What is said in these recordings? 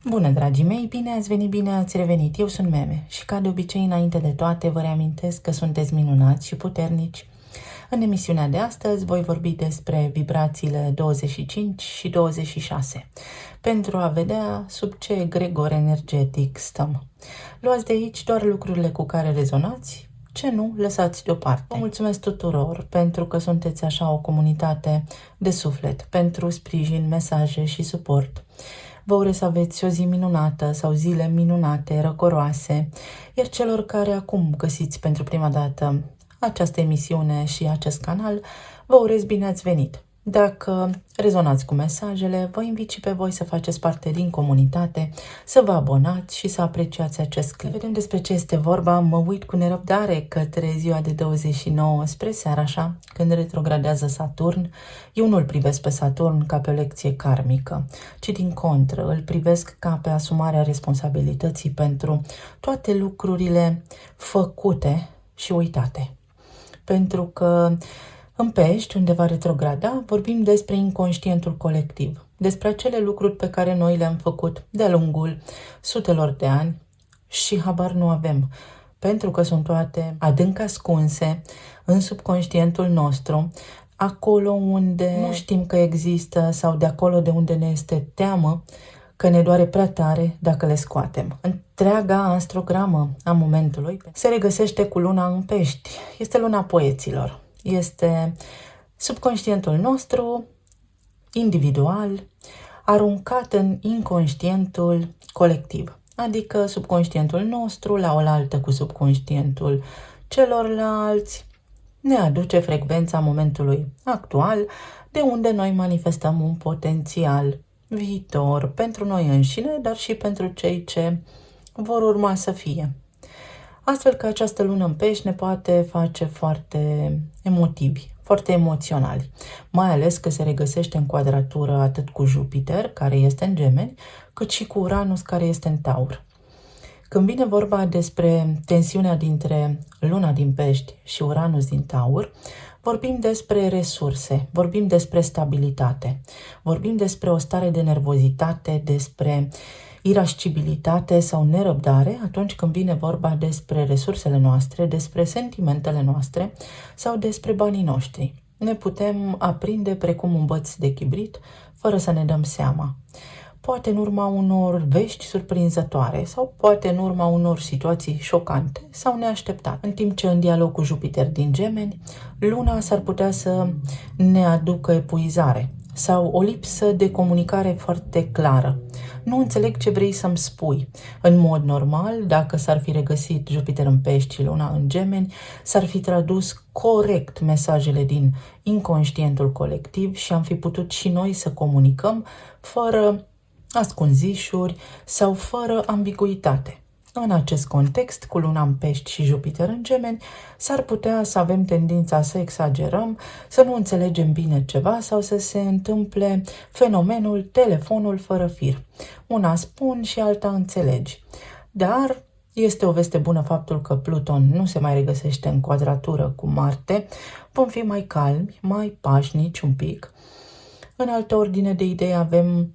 Bună, dragii mei! Bine ați revenit! Eu sunt Meme și, ca de obicei, înainte de toate, vă reamintesc că sunteți minunați și puternici. În emisiunea de astăzi voi vorbi despre vibrațiile 25 și 26, pentru a vedea sub ce egregor energetic stăm. Luați de aici doar lucrurile cu care rezonați, ce nu, lăsați deoparte. Vă mulțumesc tuturor pentru că sunteți așa o comunitate de suflet, pentru sprijin, mesaje și suport. Vă urez să aveți o zi minunată sau zile minunate, răcoroase, iar celor care acum găsiți pentru prima dată această emisiune și acest canal, vă urez bine ați venit. Dacă rezonați cu mesajele, vă invit și pe voi să faceți parte din comunitate, să vă abonați și să apreciați acest clip. Vedem despre ce este vorba. Mă uit cu nerăbdare către ziua de 29 spre seara așa, când retrogradează Saturn. Eu nu îl privesc pe Saturn ca pe o lecție karmică, ci din contră, îl privesc ca pe asumarea responsabilității pentru toate lucrurile făcute și uitate. Pentru că în Pești, unde va retrograda, vorbim despre inconștientul colectiv, despre acele lucruri pe care noi le-am făcut de-a lungul sutelor de ani și habar nu avem, pentru că sunt toate adânc ascunse în subconștientul nostru, acolo unde nu știm că există sau de acolo de unde ne este teamă că ne doare prea tare dacă le scoatem. Întreaga astrogramă a momentului se regăsește cu luna în Pești. Este luna poeților. Este subconștientul nostru, individual, aruncat în inconștientul colectiv. Adică subconștientul nostru, la oaltă cu subconștientul celorlalți, ne aduce frecvența momentului actual, de unde noi manifestăm un potențial viitor pentru noi înșine, dar și pentru cei ce vor urma să fie. Astfel că această lună în Pești ne poate face foarte emotivi, foarte emoționali, mai ales că se regăsește în quadratură atât cu Jupiter, care este în Gemeni, cât și cu Uranus, care este în Taur. Când vine vorba despre tensiunea dintre luna din Pești și Uranus din Taur, vorbim despre resurse, vorbim despre stabilitate, vorbim despre o stare de nervozitate, despre irascibilitate sau nerăbdare atunci când vine vorba despre resursele noastre, despre sentimentele noastre sau despre banii noștri. Ne putem aprinde precum un băț de chibrit fără să ne dăm seama. Poate în urma unor vești surprinzătoare sau poate în urma unor situații șocante sau neașteptate. În timp ce în dialog cu Jupiter din Gemeni, luna s-ar putea să ne aducă epuizare sau o lipsă de comunicare foarte clară. Nu înțeleg ce vrei să-mi spui. În mod normal, dacă s-ar fi regăsit Jupiter în Pești și luna în Gemeni, s-ar fi tradus corect mesajele din inconștientul colectiv și am fi putut și noi să comunicăm fără ascunzișuri sau fără ambiguitate. În acest context, cu luna în Pești și Jupiter în Gemeni, s-ar putea să avem tendința să exagerăm, să nu înțelegem bine ceva sau să se întâmple fenomenul telefonul fără fir. Una spun și alta înțelegi. Dar este o veste bună faptul că Pluton nu se mai regăsește în quadratură cu Marte. Vom fi mai calmi, mai pașnici un pic. În altă ordine de idei avem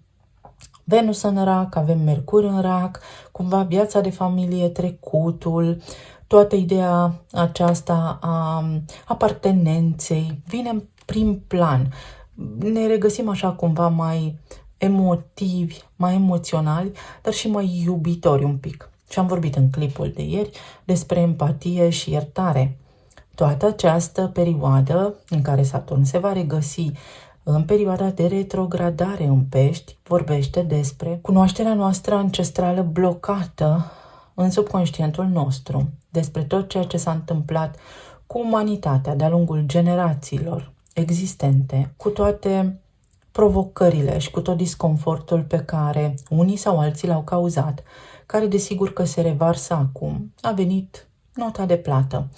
Venus în rac, avem Mercur în rac, cumva viața de familie, trecutul, toată ideea aceasta a apartenenței vine în prim plan. Ne regăsim așa cumva mai emotivi, mai emoționali, dar și mai iubitori un pic. Și am vorbit în clipul de ieri despre empatie și iertare. Toată această perioadă în care Saturn se va regăsi în perioada de retrogradare în Pești, vorbește despre cunoașterea noastră ancestrală blocată în subconștientul nostru, despre tot ceea ce s-a întâmplat cu umanitatea de-a lungul generațiilor existente, cu toate provocările și cu tot disconfortul pe care unii sau alții l-au cauzat, care desigur că se revarsă acum. A venit nota de plată.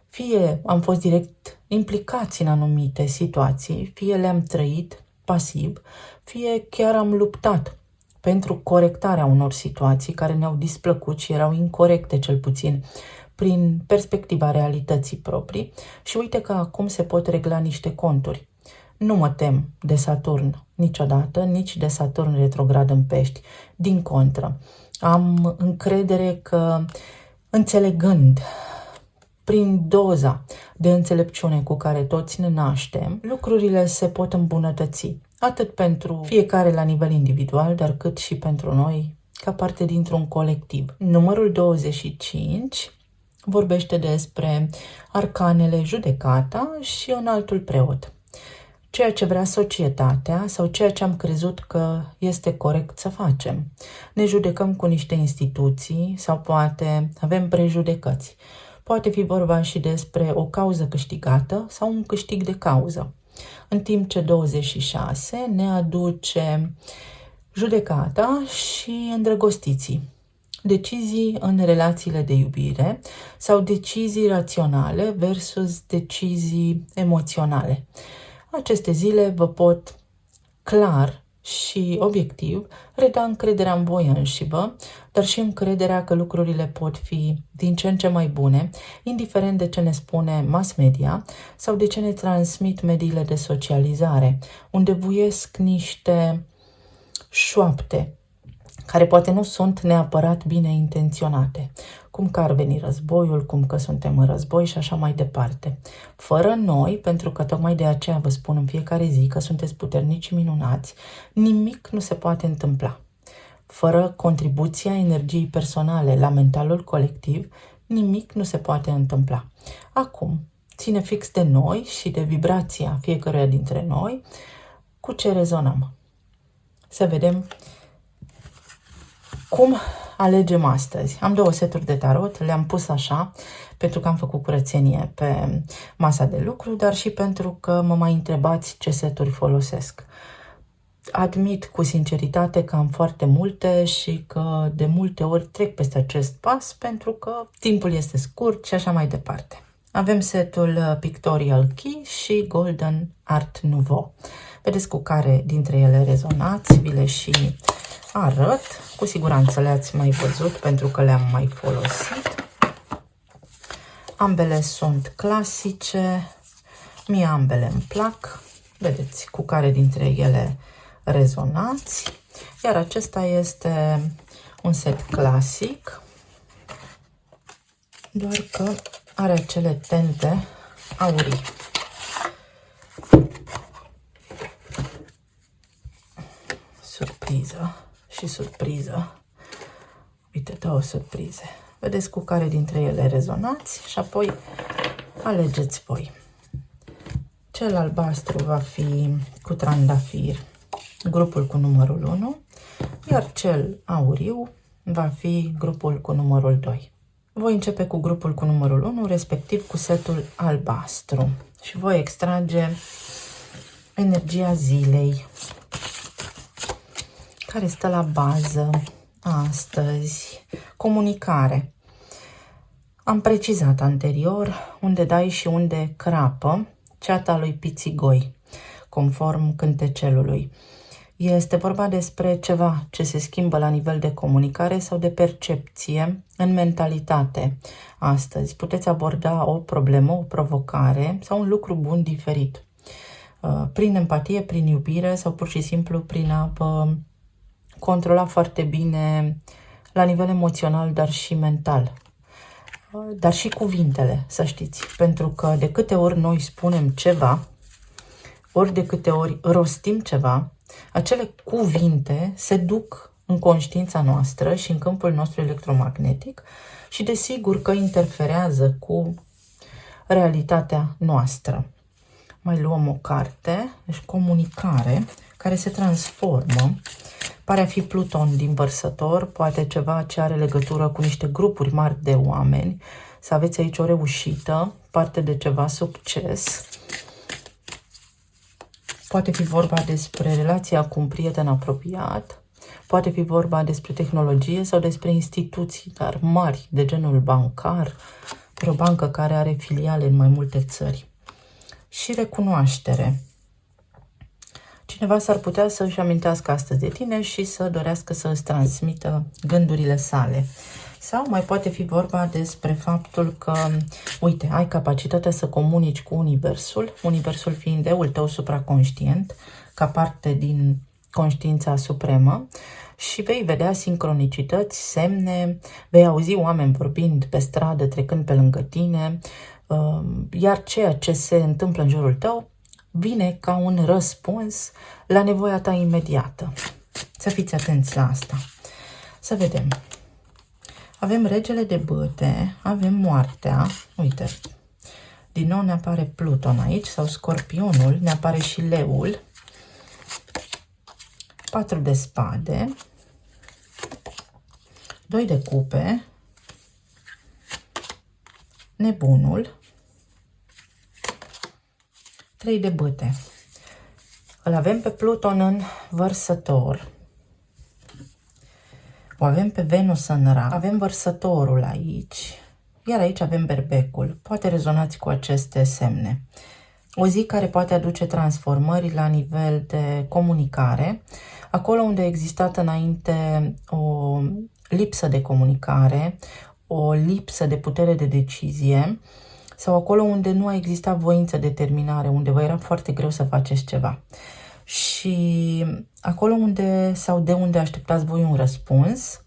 Fie am fost direct implicați în anumite situații, fie le-am trăit pasiv, fie chiar am luptat pentru corectarea unor situații care ne-au displăcut și erau incorecte, cel puțin prin perspectiva realității proprii, și uite că acum se pot regla niște conturi. Nu mă tem de Saturn niciodată, nici de Saturn retrograd în Pești. Din contră, am încredere că înțelegând prin doza de înțelepciune cu care toți ne naștem, lucrurile se pot îmbunătăți. Atât pentru fiecare la nivel individual, dar cât și pentru noi ca parte dintr-un colectiv. Numărul 25 vorbește despre arcanele judecata și înaltul preot. Ceea ce vrea societatea sau ceea ce am crezut că este corect să facem. Ne judecăm cu niște instituții sau poate avem prejudecăți. Poate fi vorba și despre o cauză câștigată sau un câștig de cauză. În timp ce 26 ne aduce judecata și îndrăgostiții. Decizii în relațiile de iubire sau decizii raționale versus decizii emoționale. Aceste zile vă pot clar și obiectiv reda încrederea în voi înșivă, dar și încrederea că lucrurile pot fi din ce în ce mai bune, indiferent de ce ne spune mass media sau de ce ne transmit mediile de socializare, unde buiesc niște șoapte care poate nu sunt neapărat bine intenționate, cum că ar veni războiul, cum că suntem în război și așa mai departe. Fără noi, pentru că tocmai de aceea vă spun în fiecare zi că sunteți puternici și minunați, nimic nu se poate întâmpla. Fără contribuția energiei personale la mentalul colectiv, nimic nu se poate întâmpla. Acum, ține fix de noi și de vibrația fiecăruia dintre noi cu ce rezonăm. Să vedem cum alegem astăzi. Am 2 seturi de tarot, le-am pus așa pentru că am făcut curățenie pe masa de lucru, dar și pentru că mă mai întrebați ce seturi folosesc. Admit cu sinceritate că am foarte multe și că de multe ori trec peste acest pas pentru că timpul este scurt și așa mai departe. Avem setul Pictorial Key și Golden Art Nouveau. Vedeți cu care dintre ele rezonați, vi le și arăt. Cu siguranță le-ați mai văzut pentru că le-am mai folosit. Ambele sunt clasice, mie ambele îmi plac. Vedeți cu care dintre ele rezonați. Iar acesta este un set clasic, doar că are acele tente aurii. Surpriză și surpriză. Uite, 2 surprize. Vedeți cu care dintre ele rezonați și apoi alegeți voi. Cel albastru va fi cu trandafir, grupul cu numărul 1, iar cel auriu va fi grupul cu numărul 2. Voi începe cu grupul cu numărul 1, respectiv cu setul albastru și voi extrage energia zilei care stă la bază astăzi. Comunicare. Am precizat anterior unde dai și unde crapă ceata lui Pițigoi, conform cântecelului. Este vorba despre ceva ce se schimbă la nivel de comunicare sau de percepție în mentalitate. Astăzi puteți aborda o problemă, o provocare sau un lucru bun diferit. Prin empatie, prin iubire sau pur și simplu prin a vă controla foarte bine la nivel emoțional, dar și mental. Dar și cuvintele, să știți. Pentru că de câte ori noi spunem ceva, ori de câte ori rostim ceva, acele cuvinte se duc în conștiința noastră și în câmpul nostru electromagnetic și desigur că interferează cu realitatea noastră. Mai luăm o carte, deci comunicare, care se transformă. Pare a fi Pluton din Vărsător, poate ceva ce are legătură cu niște grupuri mari de oameni, să aveți aici o reușită, parte de ceva succes. Poate fi vorba despre relația cu un prieten apropiat, poate fi vorba despre tehnologie sau despre instituții, dar mari, de genul bancar, o bancă care are filiale în mai multe țări. Și recunoaștere. Cineva s-ar putea să își amintească astăzi de tine și să dorească să îți transmită gândurile sale. Sau mai poate fi vorba despre faptul că, uite, ai capacitatea să comunici cu Universul fiind eul tău supraconștient, ca parte din conștiința supremă, și vei vedea sincronicități, semne, vei auzi oameni vorbind pe stradă, trecând pe lângă tine, iar ceea ce se întâmplă în jurul tău vine ca un răspuns la nevoia ta imediată. Să fiți atenți la asta. Să vedem. Avem regele de bâte, avem moartea, uite, din nou ne apare Pluton aici, sau Scorpionul, ne apare și leul, 4 de spade, 2 de cupe, nebunul, 3 de bâte. Îl avem pe Pluton în Vărsător. O avem pe Venus în Rac. Avem Vărsătorul aici. Iar aici avem Berbecul. Poate rezonați cu aceste semne. O zi care poate aduce transformări la nivel de comunicare. Acolo unde a existat înainte o lipsă de comunicare, o lipsă de putere de decizie, sau acolo unde nu a existat voință, determinare, unde vă era foarte greu să faceți ceva. Și acolo unde sau de unde așteptați voi un răspuns,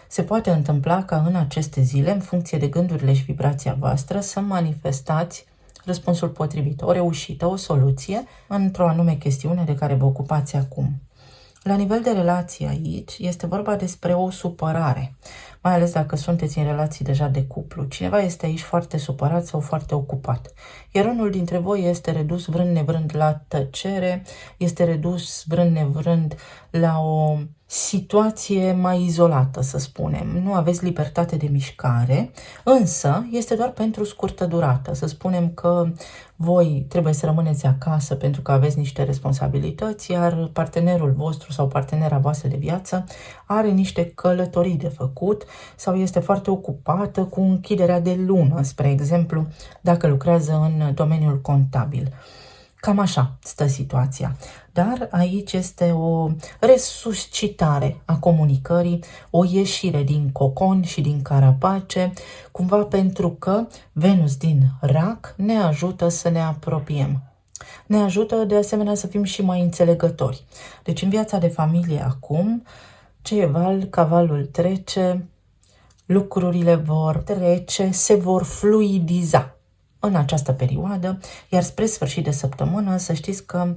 se poate întâmpla ca în aceste zile, în funcție de gândurile și vibrația voastră, să manifestați răspunsul potrivit, o reușită, o soluție într-o anume chestiune de care vă ocupați acum. La nivel de relații aici, este vorba despre o supărare, mai ales dacă sunteți în relații deja de cuplu. Cineva este aici foarte supărat sau foarte ocupat, iar unul dintre voi este redus vrând nevrând la tăcere, este redus vrând nevrând la o situație mai izolată, să spunem. Nu aveți libertate de mișcare, însă este doar pentru scurtă durată. Să spunem că voi trebuie să rămâneți acasă pentru că aveți niște responsabilități, iar partenerul vostru sau partenera voastră de viață are niște călătorii de făcut sau este foarte ocupată cu închiderea de lună, spre exemplu, dacă lucrează în domeniul contabil. Cam așa stă situația. Dar aici este o resuscitare a comunicării, o ieșire din cocon și din carapace, cumva pentru că Venus din Rac ne ajută să ne apropiem. Ne ajută de asemenea să fim și mai înțelegători. Deci în viața de familie acum, cavalul trece, lucrurile vor trece, se vor fluidiza în această perioadă, iar spre sfârșit de săptămână să știți că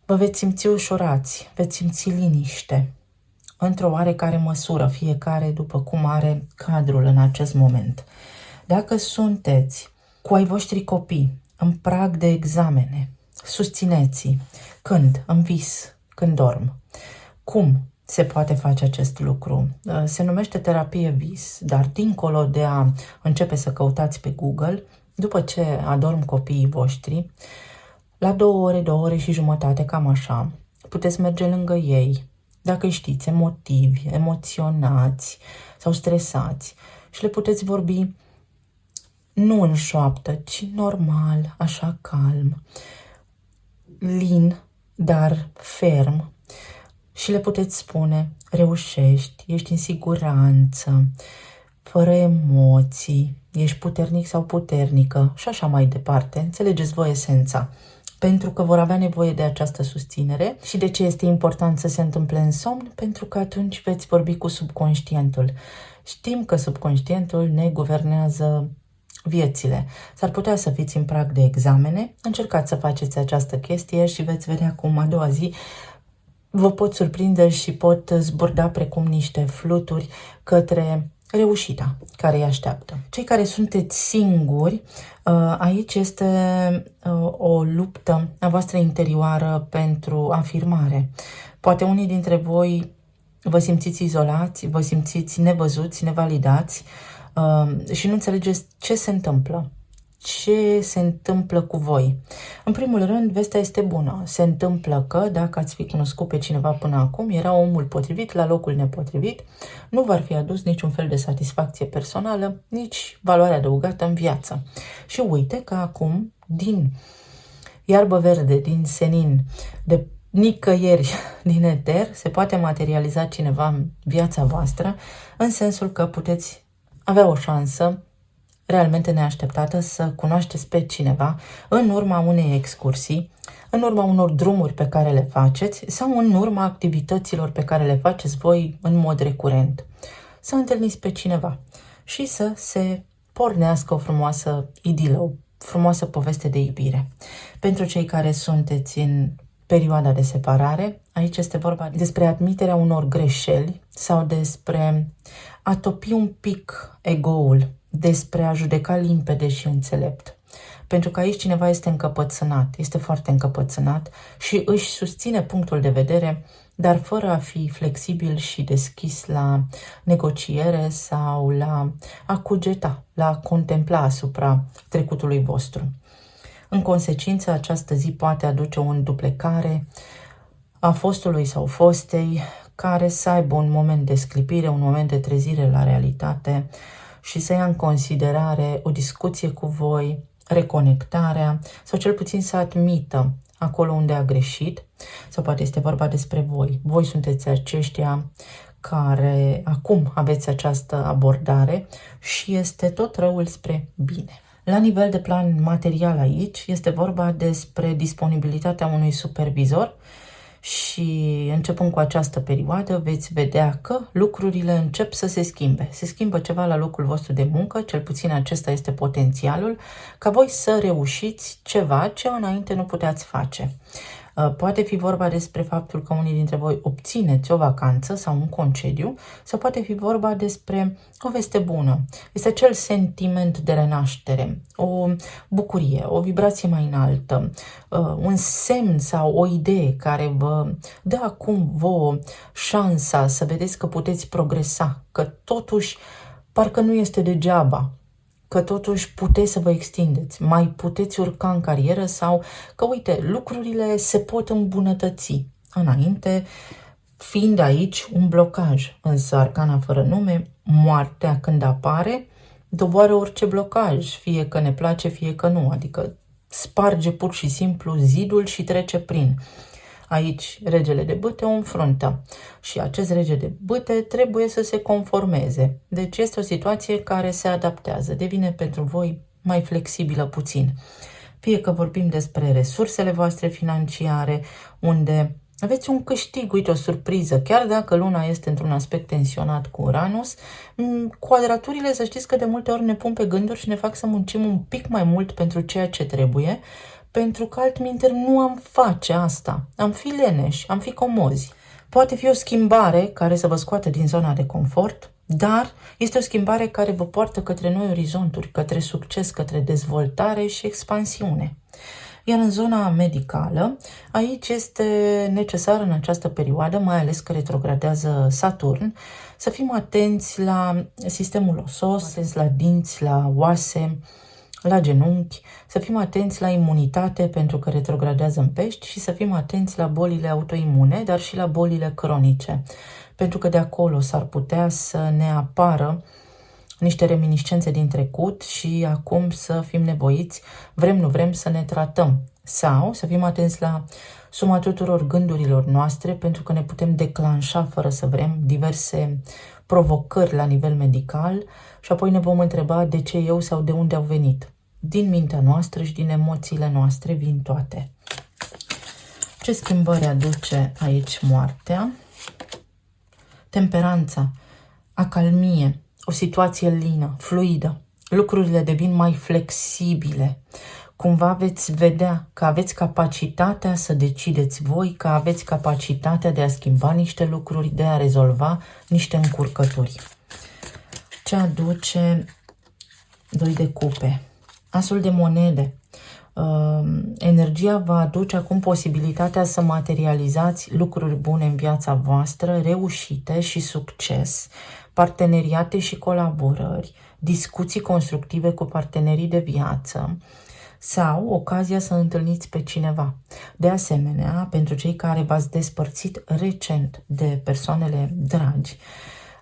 vă veți simți ușurați, veți simți liniște, într-o oarecare măsură, fiecare după cum are cadrul în acest moment. Dacă sunteți cu ai voștri copii în prag de examene, susțineți-i. Când? În vis, când dorm. Cum se poate face acest lucru? Se numește terapie vis, dar dincolo de a începe să căutați pe Google, după ce adorm copiii voștri, la 2 ore și jumătate, cam așa, puteți merge lângă ei, dacă știți, emotivi, emoționați sau stresați, și le puteți vorbi nu în șoaptă, ci normal, așa calm, lin, dar ferm, și le puteți spune: reușești, ești în siguranță, fără emoții, ești puternic sau puternică și așa mai departe. Înțelegeți voi esența. Pentru că vor avea nevoie de această susținere. Și de ce este important să se întâmple în somn? Pentru că atunci veți vorbi cu subconștientul. Știm că subconștientul ne guvernează viețile. S-ar putea să fiți în prag de examene. Încercați să faceți această chestie și veți vedea cum a doua zi vă pot surprinde și pot zburda precum niște fluturi către reușita care îi așteaptă. Cei care sunteți singuri, aici este o luptă a voastră interioară pentru afirmare. Poate unii dintre voi vă simțiți izolați, vă simțiți nevăzuți, nevalidați și nu înțelegeți ce se întâmplă. Ce se întâmplă cu voi? În primul rând, vestea este bună. Se întâmplă că, dacă ați fi cunoscut pe cineva până acum, era omul potrivit la locul nepotrivit, nu v-ar fi adus niciun fel de satisfacție personală, nici valoare adăugată în viață. Și uite că acum, din iarbă verde, din senin, de nicăieri din eter se poate materializa cineva în viața voastră, în sensul că puteți avea o șansă realmente neașteptată să cunoașteți pe cineva în urma unei excursii, în urma unor drumuri pe care le faceți sau în urma activităților pe care le faceți voi în mod recurent. Să întâlniți pe cineva și să se pornească o frumoasă idilă, o frumoasă poveste de iubire. Pentru cei care sunteți în perioada de separare, aici este vorba despre admiterea unor greșeli sau despre a topi un pic ego-ul, despre a judeca limpede și înțelept. Pentru că aici cineva este încăpățânat, este foarte încăpățânat și își susține punctul de vedere, dar fără a fi flexibil și deschis la negociere sau la a cugeta, la a contempla asupra trecutului vostru. În consecință, această zi poate aduce o înduplecare a fostului sau fostei care să aibă un moment de sclipire, un moment de trezire la realitate și să ia în considerare o discuție cu voi, reconectarea sau cel puțin să admită acolo unde a greșit sau poate este vorba despre voi. Voi sunteți aceștia care acum aveți această abordare și este tot răul spre bine. La nivel de plan material aici este vorba despre disponibilitatea unui supervizor și începând cu această perioadă veți vedea că lucrurile încep să se schimbe. Se schimbă ceva la locul vostru de muncă, cel puțin acesta este potențialul, ca voi să reușiți ceva ce înainte nu puteați face. Poate fi vorba despre faptul că unii dintre voi obțineți o vacanță sau un concediu sau poate fi vorba despre o veste bună. Este acel sentiment de renaștere, o bucurie, o vibrație mai înaltă, un semn sau o idee care vă dă acum vouă șansa să vedeți că puteți progresa, că totuși parcă nu este degeaba, că totuși puteți să vă extindeți, mai puteți urca în carieră sau că, uite, lucrurile se pot îmbunătăți. Înainte, fiind aici un blocaj, însă arcana fără nume, moartea când apare, doboară orice blocaj, fie că ne place, fie că nu, adică sparge pur și simplu zidul și trece prin. Aici regele de bâte o înfruntă și acest rege de bâte trebuie să se conformeze. Deci este o situație care se adaptează, devine pentru voi mai flexibilă puțin. Fie că vorbim despre resursele voastre financiare, unde aveți un câștig, uite, o surpriză, chiar dacă luna este într-un aspect tensionat cu Uranus, quadraturile, să știți că de multe ori ne pun pe gânduri și ne fac să muncim un pic mai mult pentru ceea ce trebuie, pentru că altminteri nu am face asta, am fi leneși, am fi comozi. Poate fi o schimbare care să vă scoată din zona de confort, dar este o schimbare care vă poartă către noi orizonturi, către succes, către dezvoltare și expansiune. Iar în zona medicală, aici este necesar în această perioadă, mai ales că retrogradează Saturn, să fim atenți la sistemul osos, atenți la dinți, la oase, la genunchi, să fim atenți la imunitate pentru că retrogradează în Pești și să fim atenți la bolile autoimune, dar și la bolile cronice, pentru că de acolo s-ar putea să ne apară niște reminiscențe din trecut și acum să fim nevoiți, vrem nu vrem, să ne tratăm sau să fim atenți la suma tuturor gândurilor noastre, pentru că ne putem declanșa fără să vrem diverse provocări la nivel medical și apoi ne vom întreba de ce eu sau de unde au venit. Din mintea noastră și din emoțiile noastre vin toate. Ce schimbări aduce aici moartea? Temperanța, acalmie, o situație lină, fluidă. Lucrurile devin mai flexibile. Cumva veți vedea că aveți capacitatea să decideți voi, că aveți capacitatea de a schimba niște lucruri, de a rezolva niște încurcături. Ce aduce doi de cupe? Asul de monede. Energia va aduce acum posibilitatea să materializați lucruri bune în viața voastră, reușite și succes, parteneriate și colaborări, discuții constructive cu partenerii de viață sau ocazia să întâlniți pe cineva. De asemenea, pentru cei care v-ați despărțit recent de persoanele dragi,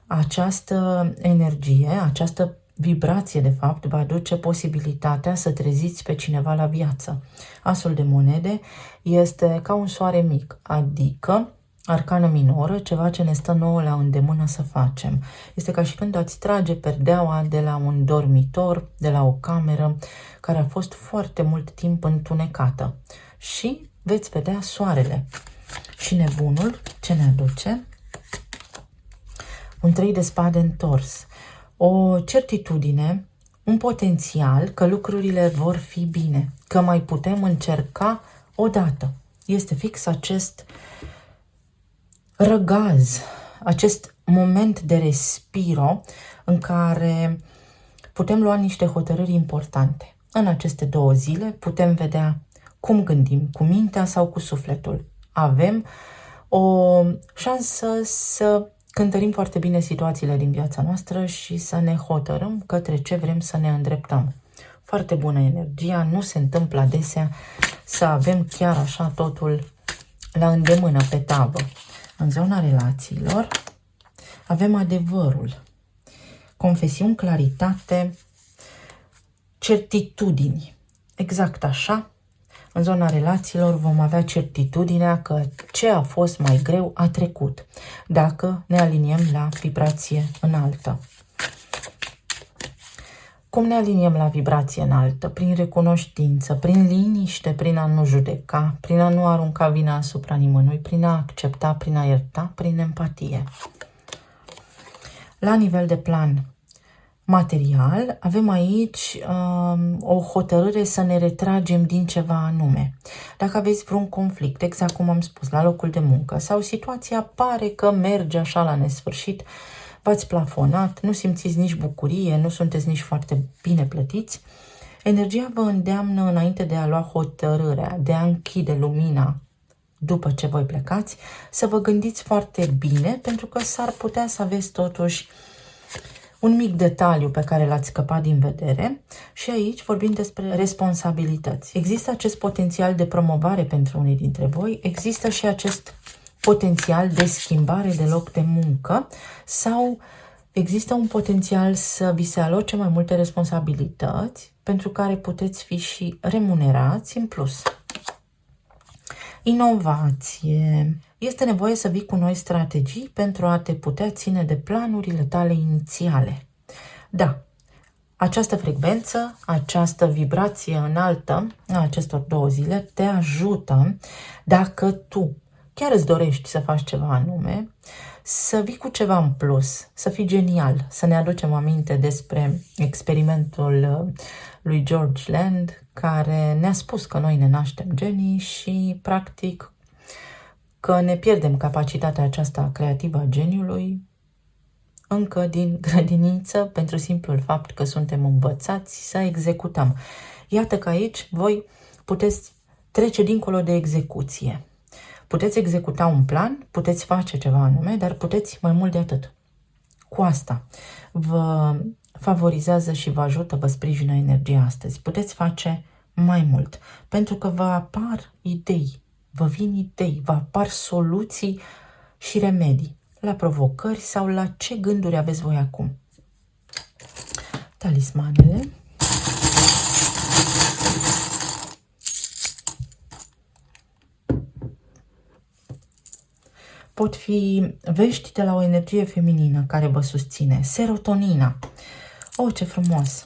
această energie, această vibrație, de fapt, vă aduce posibilitatea să treziți pe cineva la viață. Asul de monede este ca un soare mic, adică arcană minoră, ceva ce ne stă nouă la îndemână să facem. Este ca și când ați trage perdeaua de la un dormitor, de la o cameră care a fost foarte mult timp întunecată și veți vedea soarele. Și nebunul ce ne aduce? Un 3 de spade întors. O certitudine, un potențial că lucrurile vor fi bine, că mai putem încerca odată. Este fix acest răgaz, acest moment de respiro în care putem lua niște hotărâri importante. În aceste 2 zile putem vedea cum gândim, cu mintea sau cu sufletul. Avem o șansă să cântărim foarte bine situațiile din viața noastră și să ne hotărâm către ce vrem să ne îndreptăm. Foarte bună energia, nu se întâmplă adesea să avem chiar așa totul la îndemână, pe tavă. În zona relațiilor avem adevărul, confesiuni, claritate, certitudini. Exact așa, în zona relațiilor vom avea certitudinea că ce a fost mai greu a trecut, dacă ne aliniem la vibrație înaltă. Cum ne aliniem la vibrație înaltă? Prin recunoștință, prin liniște, prin a nu judeca, prin a nu arunca vina asupra nimănui, prin a accepta, prin a ierta, prin empatie. La nivel de plan material, avem aici o hotărâre să ne retragem din ceva anume. Dacă aveți vreun conflict, exact cum am spus, la locul de muncă, sau situația pare că merge așa la nesfârșit, v-ați plafonat, nu simțiți nici bucurie, nu sunteți nici foarte bine plătiți, energia vă îndeamnă, înainte de a lua hotărârea, de a închide lumina după ce voi plecați, să vă gândiți foarte bine, pentru că s-ar putea să aveți totuși un mic detaliu pe care l-ați scăpat din vedere și aici vorbim despre responsabilități. Există acest potențial de promovare pentru unii dintre voi, există și acest potențial de schimbare de loc de muncă sau există un potențial să vi se aloce mai multe responsabilități pentru care puteți fi și remunerați în plus. Inovație. Este nevoie să vii cu noi strategii pentru a te putea ține de planurile tale inițiale. Da, această frecvență, această vibrație înaltă a acestor 2 zile te ajută dacă tu chiar îți dorești să faci ceva anume, să vii cu ceva în plus, să fii genial, să ne aducem aminte despre experimentul lui George Land, care ne-a spus că noi ne naștem genii și, practic, că ne pierdem capacitatea aceasta creativă a geniului încă din grădiniță, pentru simplul fapt că suntem învățați să executăm. Iată că aici voi puteți trece dincolo de execuție. Puteți executa un plan, puteți face ceva anume, dar puteți mai mult de atât. Cu asta vă favorizează și vă ajută, vă sprijină energia astăzi. Puteți face mai mult, pentru că vă apar idei, vă vin idei, vă apar soluții și remedii la provocări sau la ce gânduri aveți voi acum. Talismanele. Pot fi vești de la o energie feminină care vă susține. Serotonina. Oh, ce frumos!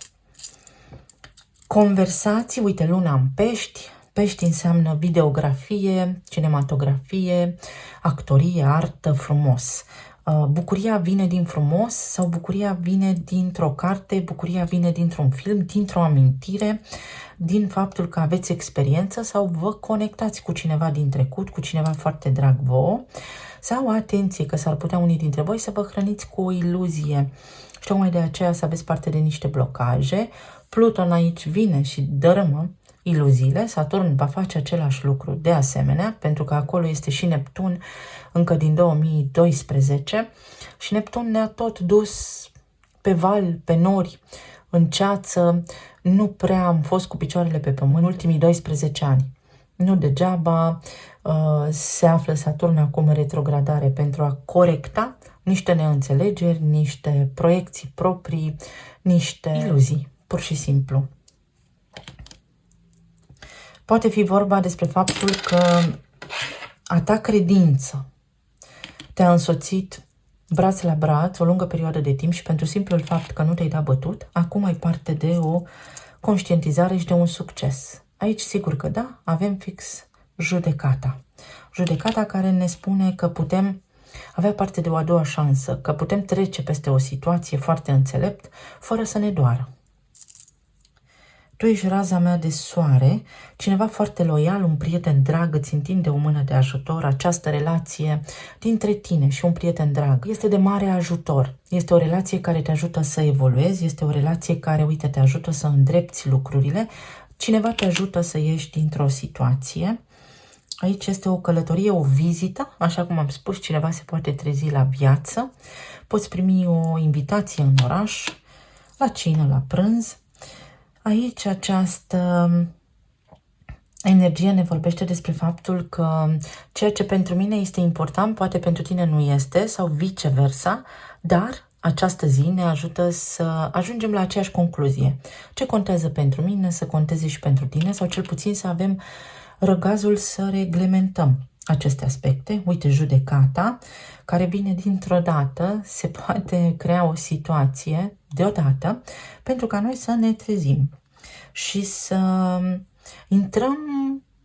Conversații, uite, luna în Pești. Pești înseamnă videografie, cinematografie, actorie, artă, frumos. Bucuria vine din frumos sau bucuria vine dintr-o carte, bucuria vine dintr-un film, dintr-o amintire, din faptul că aveți experiență sau vă conectați cu cineva din trecut, cu cineva foarte drag vouă, sau, atenție, că s-ar putea unii dintre voi să vă hrăniți cu o iluzie și tocmai de aceea să aveți parte de niște blocaje. Pluton aici vine și dărâmă iluziile, Saturn va face același lucru de asemenea, pentru că acolo este și Neptun încă din 2012 și Neptun ne-a tot dus pe val, pe nori, în ceață, nu prea am fost cu picioarele pe pământ în ultimii 12 ani. Nu degeaba se află Saturn acum în retrogradare pentru a corecta niște neînțelegeri, niște proiecții proprii, niște iluzii, pur și simplu. Poate fi vorba despre faptul că a ta credință te-a însoțit braț la braț o lungă perioadă de timp și pentru simplul fapt că nu te-ai dat bătut, acum ai parte de o conștientizare și de un succes. Aici sigur că da, avem fix judecata. Judecata care ne spune că putem avea parte de o a doua șansă, că putem trece peste o situație foarte înțelept fără să ne doară. Tu ești raza mea de soare, cineva foarte loial, un prieten drag, îți întinde o mână de ajutor. Această relație dintre tine și un prieten drag este de mare ajutor. Este o relație care te ajută să evoluezi, este o relație care, uite, te ajută să îndrepți lucrurile. Cineva te ajută să ieși dintr-o situație. Aici este o călătorie, o vizită, așa cum am spus, cineva se poate trezi la viață. Poți primi o invitație în oraș, la cină, la prânz. Aici această energie ne vorbește despre faptul că ceea ce pentru mine este important, poate pentru tine nu este, sau viceversa, dar această zi ne ajută să ajungem la aceeași concluzie. Ce contează pentru mine, să conteze și pentru tine, sau cel puțin să avem răgazul să reglementăm aceste aspecte. Uite, judecata, care vine dintr-o dată, se poate crea o situație deodată pentru ca noi să ne trezim și să intrăm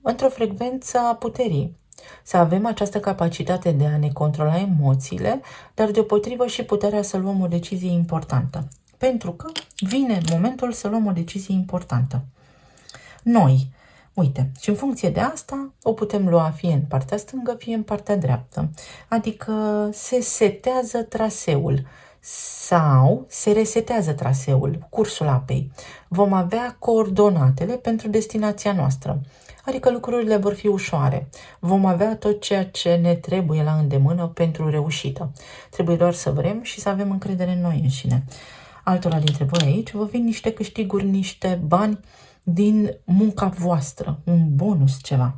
într-o frecvență a puterii, să avem această capacitate de a ne controla emoțiile, dar deopotrivă și puterea să luăm o decizie importantă, pentru că vine momentul să luăm o decizie importantă. Noi, uite, și în funcție de asta o putem lua fie în partea stângă, fie în partea dreaptă. Adică se setează traseul sau se resetează traseul, cursul apei. Vom avea coordonatele pentru destinația noastră. Adică lucrurile vor fi ușoare. Vom avea tot ceea ce ne trebuie la îndemână pentru reușită. Trebuie doar să vrem și să avem încredere în noi înșine. Altora dintre voi aici vă vin niște câștiguri, niște bani din munca voastră, un bonus, ceva.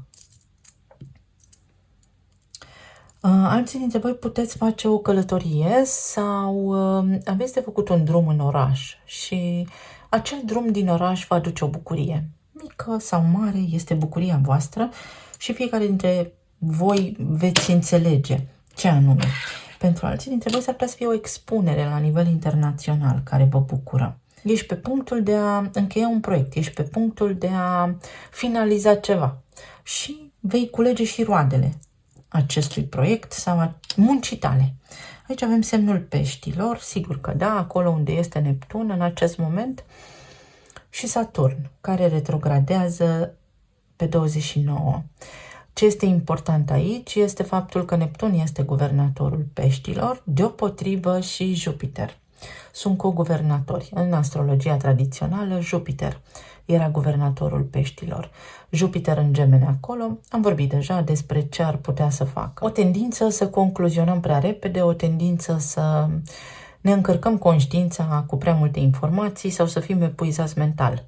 Alții dintre voi puteți face o călătorie sau aveți de făcut un drum în oraș și acel drum din oraș vă aduce o bucurie. Mică sau mare, este bucuria voastră și fiecare dintre voi veți înțelege ce anume. Pentru alții dintre voi s-ar putea să fie o expunere la nivel internațional care vă bucură. Ești pe punctul de a încheia un proiect, ești pe punctul de a finaliza ceva și vei culege și roadele acestui proiect sau a muncii tale. Aici avem semnul peștilor, sigur că da, acolo unde este Neptun în acest moment, și Saturn, care retrogradează pe 29. Ce este important aici este faptul că Neptun este guvernatorul peștilor, deopotrivă și Jupiter. Sunt co-guvernatori. În astrologia tradițională, Jupiter era guvernatorul peștilor. Jupiter în Gemene acolo, am vorbit deja despre ce ar putea să facă. O tendință să concluzionăm prea repede, o tendință să ne încărcăm conștiința cu prea multe informații sau să fim epuizați mental.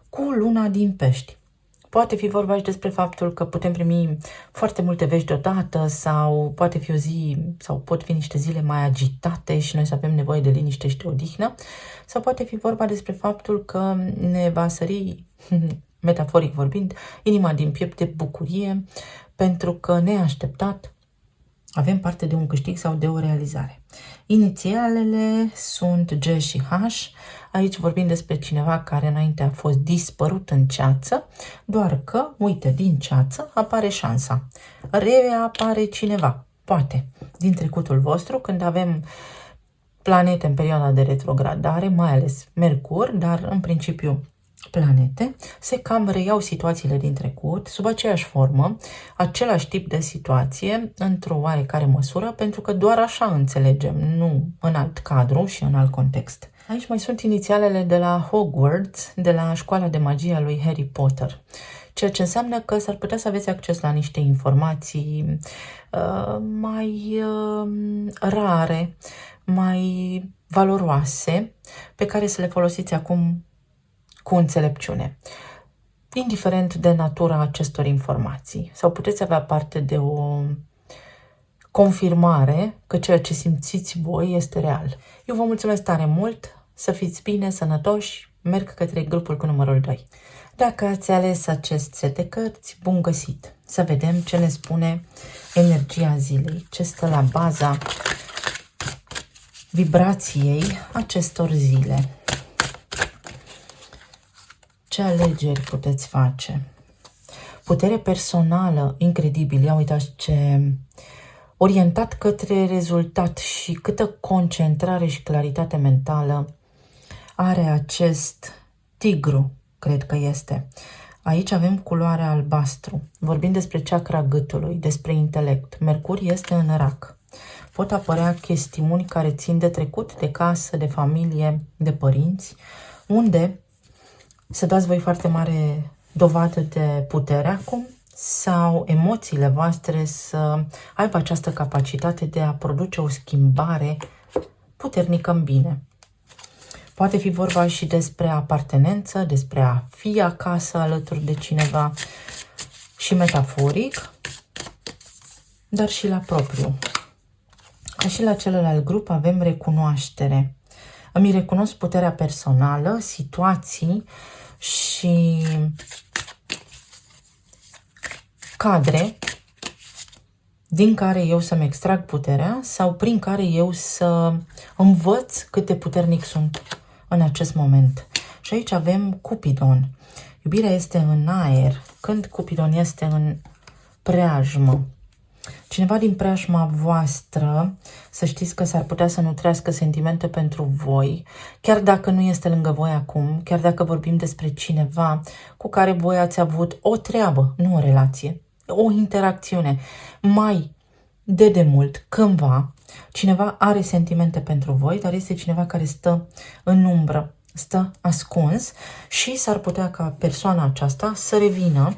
Cu luna din pești. Poate fi vorba și despre faptul că putem primi foarte multe vești deodată sau poate fi o zi sau pot fi niște zile mai agitate și noi să avem nevoie de liniște și de odihnă, sau poate fi vorba despre faptul că ne va sări, metaforic vorbind, inima din piept de bucurie pentru că neașteptat avem parte de un câștig sau de o realizare. Inițialele sunt G și H. Aici vorbim despre cineva care înainte a fost dispărut în ceață, doar că, uite, din ceață apare șansa. Reapare cineva, poate, din trecutul vostru, când avem planete în perioada de retrogradare, mai ales Mercur, dar în principiu planete, se cam reiau situațiile din trecut, sub aceeași formă, același tip de situație, într-o oarecare măsură, pentru că doar așa înțelegem, nu în alt cadru și în alt context. Aici mai sunt inițialele de la Hogwarts, de la școala de magie a lui Harry Potter, ceea ce înseamnă că s-ar putea să aveți acces la niște informații mai rare, mai valoroase, pe care să le folosiți acum cu înțelepciune, indiferent de natura acestor informații. Sau puteți avea parte de o confirmare că ceea ce simțiți voi este real. Eu vă mulțumesc tare mult, să fiți bine, sănătoși, merg către grupul cu numărul 2. Dacă ați ales acest set de cărți, bun găsit! Să vedem ce ne spune energia zilei, ce stă la baza vibrației acestor zile. Ce alegeri puteți face? Putere personală, incredibil, ia uitați ce orientat către rezultat și câtă concentrare și claritate mentală are acest tigru, cred că este. Aici avem culoarea albastru. Vorbim despre chakra gâtului, despre intelect. Mercur este în rac. Pot apărea chestiuni care țin de trecut, de casă, de familie, de părinți, unde să dați voi foarte mare dovadă de putere acum sau emoțiile voastre să aibă această capacitate de a produce o schimbare puternică în bine. Poate fi vorba și despre apartenență, despre a fi acasă alături de cineva și metaforic, dar și la propriu. Ca și la celălalt grup avem recunoaștere. Îmi recunosc puterea personală, situații și cadre din care eu să-mi extrag puterea sau prin care eu să învăț cât de puternic sunt în acest moment. Și aici avem Cupidon. Iubirea este în aer, când Cupidon este în preajmă. Cineva din preajma voastră, să știți că s-ar putea să nutrească sentimente pentru voi, chiar dacă nu este lângă voi acum, chiar dacă vorbim despre cineva cu care voi ați avut o treabă, nu o relație, o interacțiune. Mai de demult, cândva, cineva are sentimente pentru voi, dar este cineva care stă în umbră, stă ascuns și s-ar putea ca persoana aceasta să revină,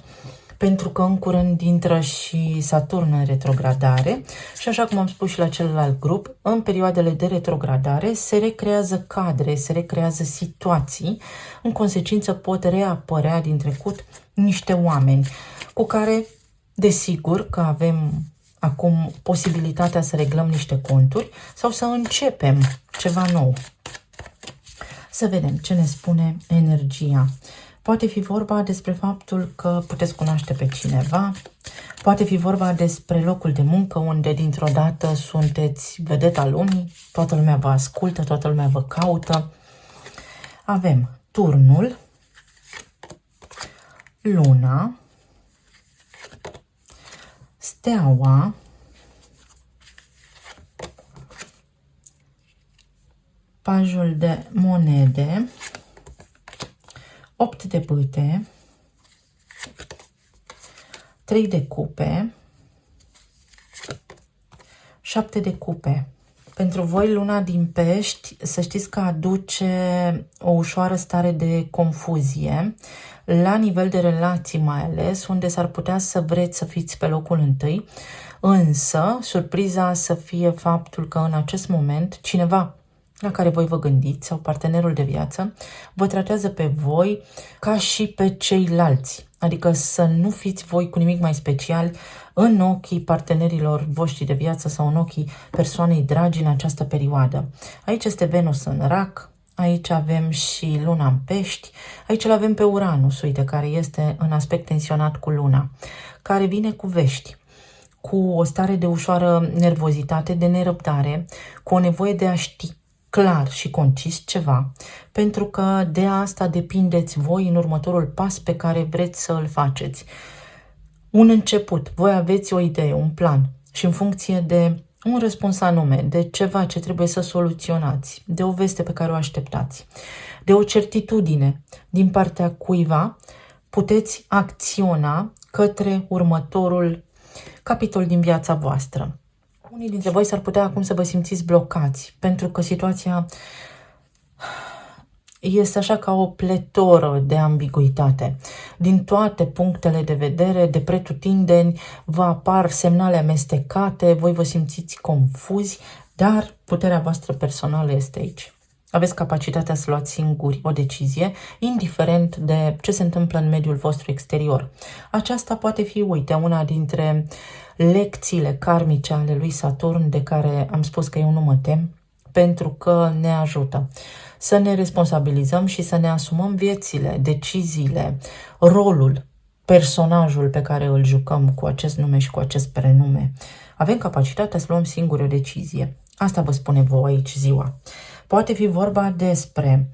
pentru că în curând intră și Saturn în retrogradare și așa cum am spus și la celălalt grup, în perioadele de retrogradare se recrează cadre, se recrează situații, în consecință pot reapărea din trecut niște oameni cu care, desigur, că avem acum posibilitatea să reglăm niște conturi sau să începem ceva nou. Să vedem ce ne spune energia. Poate fi vorba despre faptul că puteți cunoaște pe cineva, poate fi vorba despre locul de muncă unde dintr-o dată sunteți vedeta lumii, toată lumea vă ascultă, toată lumea vă caută. Avem turnul, luna, steaua, pajul de monede, 8 de bâte, 3 de cupe, 7 de cupe. Pentru voi, luna din Pești, să știți că aduce o ușoară stare de confuzie, la nivel de relații mai ales, unde s-ar putea să vreți să fiți pe locul întâi, însă surpriza să fie faptul că în acest moment cineva la care voi vă gândiți sau partenerul de viață vă tratează pe voi ca și pe ceilalți. Adică să nu fiți voi cu nimic mai special în ochii partenerilor voștri de viață sau în ochii persoanei dragi în această perioadă. Aici este Venus în rac, aici avem și luna în Pești, aici îl avem pe Uranus, uite, care este în aspect tensionat cu luna, care vine cu vești, cu o stare de ușoară nervozitate, de nerăbdare, cu o nevoie de a ști clar și concis ceva, pentru că de asta depindeți voi în următorul pas pe care vreți să îl faceți. Un început, voi aveți o idee, un plan și în funcție de un răspuns anume, de ceva ce trebuie să soluționați, de o veste pe care o așteptați, de o certitudine din partea cuiva, puteți acționa către următorul capitol din viața voastră. Unii dintre voi s-ar putea acum să vă simțiți blocați, pentru că situația este așa ca o pletoră de ambiguitate. Din toate punctele de vedere, de pretutindeni, vă apar semnale amestecate, voi vă simțiți confuzi, dar puterea voastră personală este aici. Aveți capacitatea să luați singuri o decizie, indiferent de ce se întâmplă în mediul vostru exterior. Aceasta poate fi, uite, una dintre lecțiile karmice ale lui Saturn, de care am spus că eu nu mă tem, pentru că ne ajută să ne responsabilizăm și să ne asumăm viețile, deciziile, rolul, personajul pe care îl jucăm cu acest nume și cu acest prenume. Avem capacitatea să luăm singuri o decizie. Asta vă spune vouă aici ziua. Poate fi vorba despre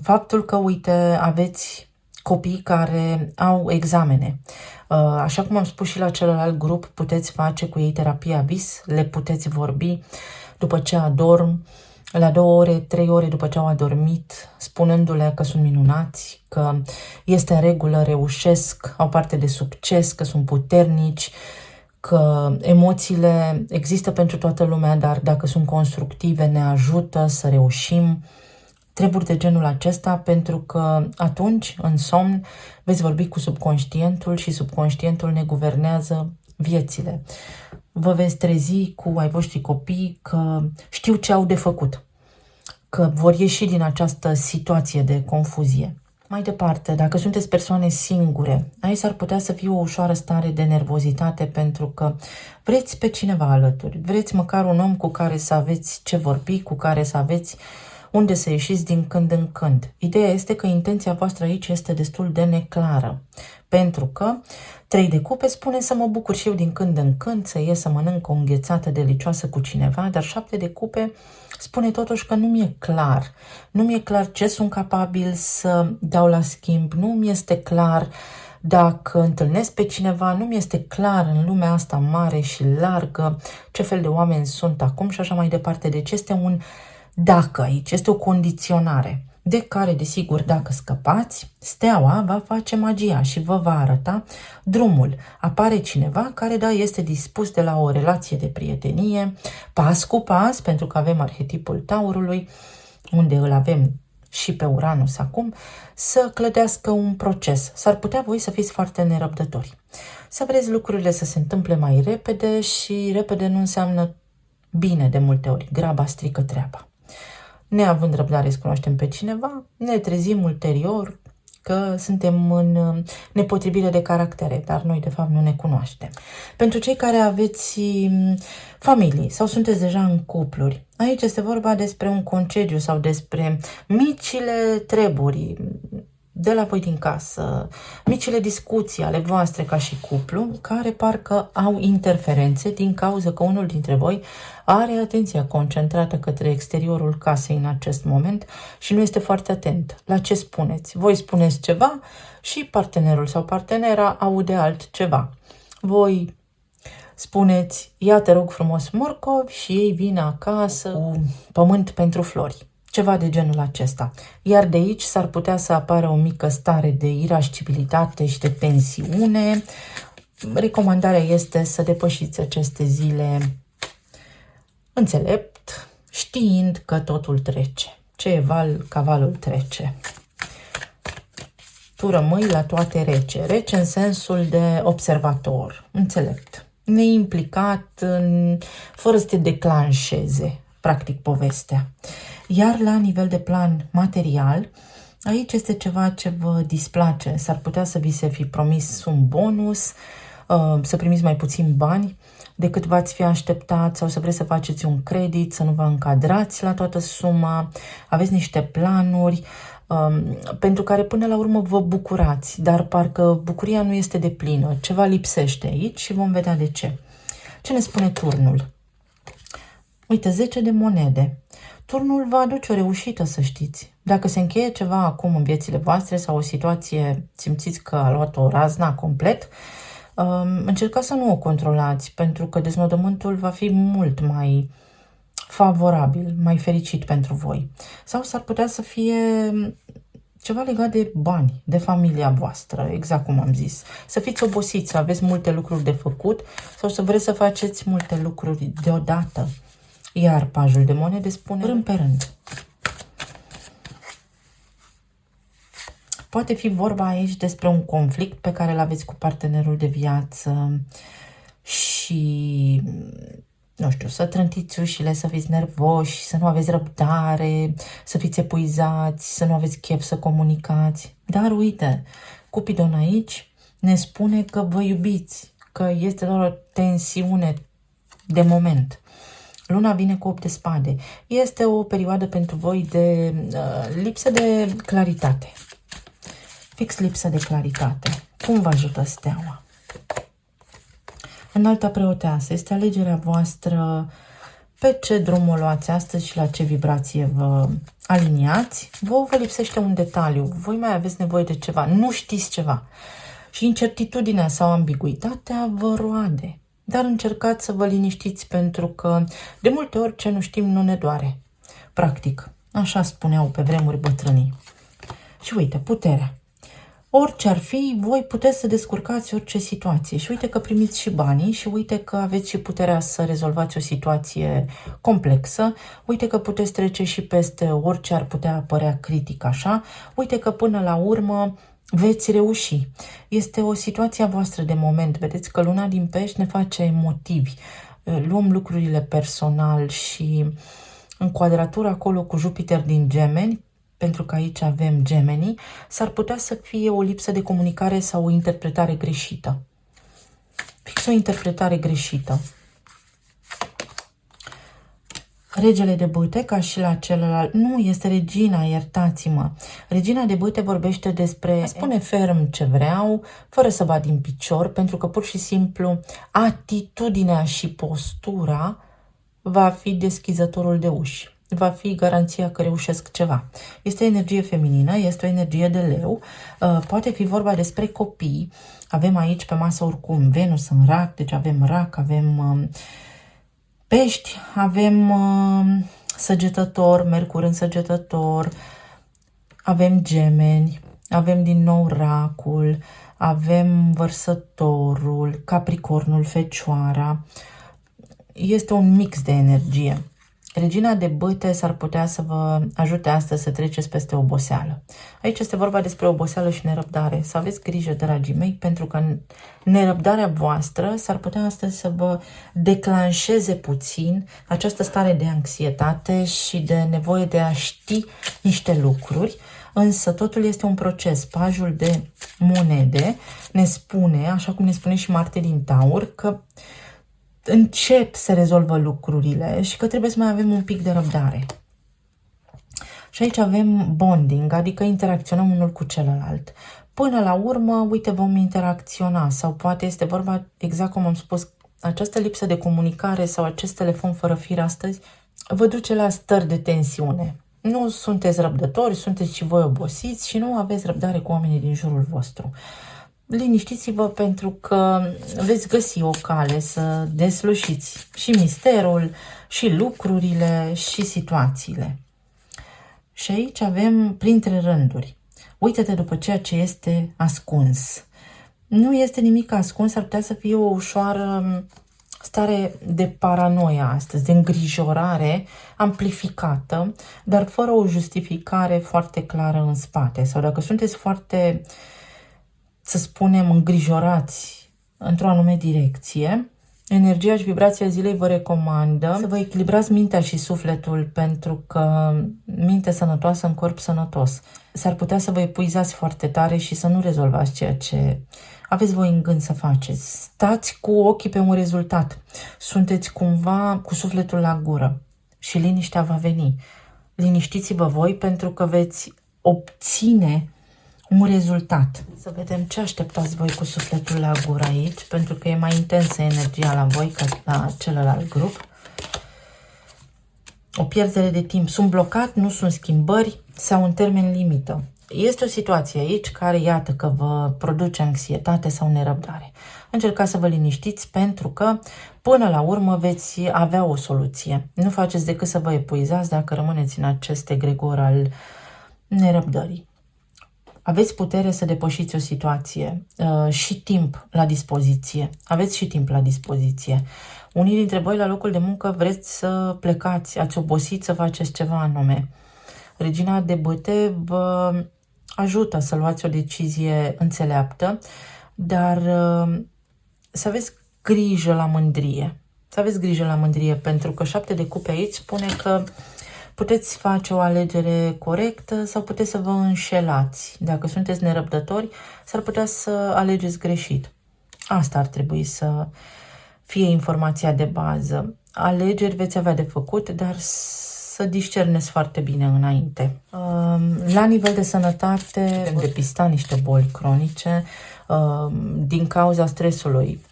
faptul că, uite, aveți copii care au examene. Așa cum am spus și la celălalt grup, puteți face cu ei terapia vis, le puteți vorbi după ce adorm, la 2 ore, 3 ore după ce au adormit, spunându-le că sunt minunați, că este în regulă, reușesc, au parte de succes, că sunt puternici, că emoțiile există pentru toată lumea, dar dacă sunt constructive ne ajută să reușim. Treburi de genul acesta, pentru că atunci, în somn, veți vorbi cu subconștientul și subconștientul ne guvernează viețile. Vă veți trezi cu ai voștri copii că știu ce au de făcut, că vor ieși din această situație de confuzie. Mai departe, dacă sunteți persoane singure, aici s-ar putea să fie o ușoară stare de nervozitate pentru că vreți pe cineva alături, vreți măcar un om cu care să aveți ce vorbi, cu care să aveți unde să ieșiți din când în când. Ideea este că intenția voastră aici este destul de neclară, pentru că 3 de cupe spune să mă bucur și eu din când în când, să ies să mănânc o înghețată delicioasă cu cineva, dar 7 de cupe spune totuși că nu mi-e clar. Nu mi-e clar ce sunt capabil să dau la schimb, nu mi este clar dacă întâlnesc pe cineva, nu mi este clar în lumea asta mare și largă ce fel de oameni sunt acum și așa mai departe. Deci este un dacă aici, este o condiționare de care, desigur, dacă scăpați, steaua va face magia și vă va arăta drumul. Apare cineva care, da, este dispus de la o relație de prietenie, pas cu pas, pentru că avem arhetipul Taurului, unde îl avem și pe Uranus acum, să clădească un proces. S-ar putea voi să fiți foarte nerăbdători. Să vreți lucrurile să se întâmple mai repede și repede nu înseamnă bine de multe ori. Graba strică treaba. Neavând răbdare să cunoaștem pe cineva, ne trezim ulterior că suntem în nepotrivire de caractere, dar noi de fapt nu ne cunoaștem. Pentru cei care aveți familii sau sunteți deja în cupluri, aici este vorba despre un concediu sau despre micile treburi de la voi din casă, micile discuții ale voastre ca și cuplu, care parcă au interferențe din cauza că unul dintre voi are atenția concentrată către exteriorul casei în acest moment și nu este foarte atent la ce spuneți. Voi spuneți ceva și partenerul sau partenera aude altceva. Voi spuneți, ia te rog frumos morcovi și ei vin acasă cu pământ pentru flori. Ceva de genul acesta. Iar de aici s-ar putea să apară o mică stare de irascibilitate și de tensiune. Recomandarea este să depășiți aceste zile înțelept, știind că totul trece. Ce e val, cavalul trece. Tu rămâi la toate rece. Rece în sensul de observator, înțelept, neimplicat, fără să te declanșeze, practic, povestea. Iar la nivel de plan material, aici este ceva ce vă displace. S-ar putea să vi se fi promis un bonus, să primiți mai puțin bani decât v-ați fi așteptat sau să vreți să faceți un credit, să nu vă încadrați la toată suma, aveți niște planuri pentru care până la urmă vă bucurați, dar parcă bucuria nu este deplină, ceva lipsește aici și vom vedea de ce. Ce ne spune turnul? Uite, 10 de monede. Turnul va aduce o reușită, să știți. Dacă se încheie ceva acum în viețile voastre sau o situație, simțiți că a luat o razna complet, încercați să nu o controlați, pentru că deznodământul va fi mult mai favorabil, mai fericit pentru voi. Sau s-ar putea să fie ceva legat de bani, de familia voastră, exact cum am zis. Să fiți obosiți, să aveți multe lucruri de făcut sau să vreți să faceți multe lucruri deodată. Iar pajul de monede spune rând pe rând. Poate fi vorba aici despre un conflict pe care îl aveți cu partenerul de viață și, nu știu, să trântiți ușile, să fiți nervoși, să nu aveți răbdare, să fiți epuizați, să nu aveți chef să comunicați. Dar uite, Cupidon aici ne spune că vă iubiți, că este doar o tensiune de moment. Luna vine cu 8 de spade. Este o perioadă pentru voi de lipsă de claritate. Fix lipsă de claritate. Cum vă ajută steaua? Înalta preoteasă, este alegerea voastră pe ce drum o luați astăzi și la ce vibrație vă aliniați. Vă lipsește un detaliu, voi mai aveți nevoie de ceva, nu știți ceva. Și incertitudinea sau ambiguitatea vă roade. Dar încercați să vă liniștiți pentru că de multe ori ce nu știm nu ne doare. Practic, așa spuneau pe vremuri bătrânii. Și uite, puterea. Orice ar fi, voi puteți să descurcați orice situație. Și uite că primiți și banii și uite că aveți și puterea să rezolvați o situație complexă. Uite că puteți trece și peste orice ar putea apărea critic așa. Uite că până la urmă veți reuși. Este o situație a voastră de moment. Vedeți că luna din Pești ne face emotivi. Luăm lucrurile personal și în quadratură acolo cu Jupiter din Gemeni, pentru că aici avem Gemenii, s-ar putea să fie o lipsă de comunicare sau o interpretare greșită. Fix o interpretare greșită. Regele de bâte, ca și la celălalt, nu, este regina, iertați-mă. Regina de bâte vorbește despre spune ferm ce vreau, fără să bat din picior, pentru că pur și simplu atitudinea și postura va fi deschizătorul de uși. Va fi garanția că reușesc ceva. Este energie feminină, este o energie de leu, poate fi vorba despre copii. Avem aici pe masă oricum Venus în rac, deci avem rac, avem Pești, avem Săgetător, Mercur în Săgetător, avem Gemeni, avem din nou Racul, avem Vărsătorul, Capricornul, Fecioara. Este un mix de energie. Regina de bâte s-ar putea să vă ajute astăzi să treceți peste oboseală. Aici este vorba despre oboseală și nerăbdare. Să aveți grijă, dragii mei, pentru că nerăbdarea voastră s-ar putea astăzi să vă declanșeze puțin această stare de anxietate și de nevoie de a ști niște lucruri. Însă totul este un proces. Pajul de monede ne spune, așa cum ne spune și Marte din Taur, că încet se rezolvă lucrurile și că trebuie să mai avem un pic de răbdare. Și aici avem bonding, adică interacționăm unul cu celălalt. Până la urmă, uite, vom interacționa sau poate este vorba, exact cum am spus, această lipsă de comunicare sau acest telefon fără fir astăzi vă duce la stări de tensiune. Nu sunteți răbdători, sunteți și voi obosiți și nu aveți răbdare cu oamenii din jurul vostru. Liniștiți-vă pentru că veți găsi o cale să deslușiți și misterul, și lucrurile, și situațiile. Și aici avem printre rânduri. Uită-te după ceea ce este ascuns. Nu este nimic ascuns, ar putea să fie o ușoară stare de paranoia astăzi, de îngrijorare amplificată, dar fără o justificare foarte clară în spate. Sau dacă sunteți foarte, să spunem, îngrijorați într-o anume direcție, energia și vibrația zilei vă recomandă să vă echilibrați mintea și sufletul, pentru că minte sănătoasă în corp sănătos. S-ar putea să vă epuizați foarte tare și să nu rezolvați ceea ce aveți voi în gând să faceți. Stați cu ochii pe un rezultat. Sunteți cumva cu sufletul la gură și liniștea va veni. Liniștiți-vă voi pentru că veți obține un rezultat. Să vedem ce așteptați voi cu sufletul la gură aici, pentru că e mai intensă energia la voi ca la celălalt grup. O pierdere de timp. Sunt blocat, nu sunt schimbări sau în termen limită. Este o situație aici care, iată, că vă produce anxietate sau nerăbdare. Încercați să vă liniștiți pentru că, până la urmă, veți avea o soluție. Nu faceți decât să vă epuizați dacă rămâneți în acest egregor al nerăbdării. Aveți putere să depășiți o situație și timp la dispoziție. Aveți și timp la dispoziție. Unii dintre voi la locul de muncă vreți să plecați, ați obosit să faceți ceva anume. Regina de bâte vă ajută să luați o decizie înțeleaptă, dar să aveți grijă la mândrie. Să aveți grijă la mândrie, pentru că 7 de cupe aici spune că puteți face o alegere corectă sau puteți să vă înșelați. Dacă sunteți nerăbdători, s-ar putea să alegeți greșit. Asta ar trebui să fie informația de bază. alegeri veți avea de făcut, dar să discerneți foarte bine înainte. La nivel de sănătate, putem depista niște boli cronice din cauza stresului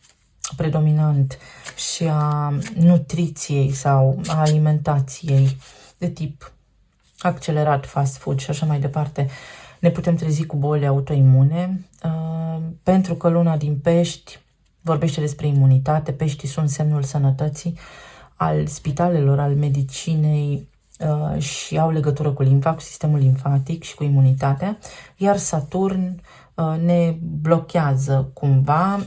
predominant și a nutriției sau a alimentației de tip accelerat, fast food și așa mai departe. Ne putem trezi cu boli autoimune, pentru că luna din Pești vorbește despre imunitate. Peștii sunt semnul sănătății, al spitalelor, al medicinei și au legătură cu limfa, cu sistemul limfatic și cu imunitatea, iar Saturn ne blochează cumva,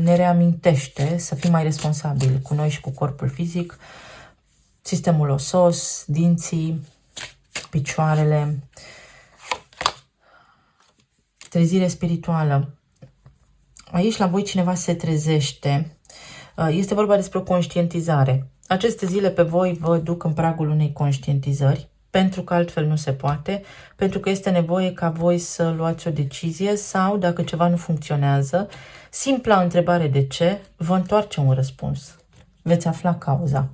ne reamintește să fim mai responsabili cu noi și cu corpul fizic, sistemul osos, dinții, picioarele. Trezire spirituală. Aici la voi cineva se trezește. Este vorba despre o conștientizare. Aceste zile pe voi vă duc în pragul unei conștientizări, pentru că altfel nu se poate, pentru că este nevoie ca voi să luați o decizie sau, dacă ceva nu funcționează, simpla întrebare de ce, vă întoarce un răspuns. Veți afla cauza.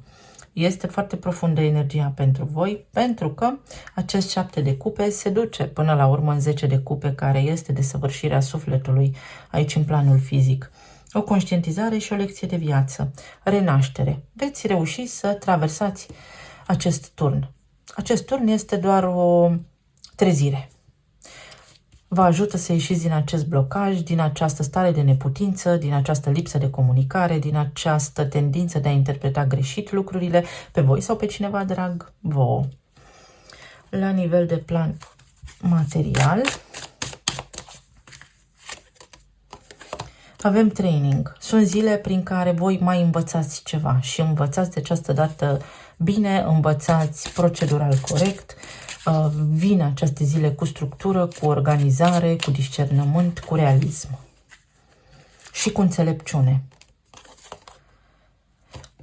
Este foarte profundă energia pentru voi, pentru că acest 7 de cupe se duce până la urmă în 10 de cupe, care este desăvârșirea sufletului aici în planul fizic. O conștientizare și o lecție de viață. Renaștere. Veți reuși să traversați acest turn. Acest turn este doar o trezire. Vă ajută să ieșiți din acest blocaj, din această stare de neputință, din această lipsă de comunicare, din această tendință de a interpreta greșit lucrurile pe voi sau pe cineva drag vouă. La nivel de plan material, avem training. Sunt zile prin care voi mai învățați ceva și învățați de această dată bine, învățați procedural corect. Vin aceste zile cu structură, cu organizare, cu discernământ, cu realism și cu înțelepciune.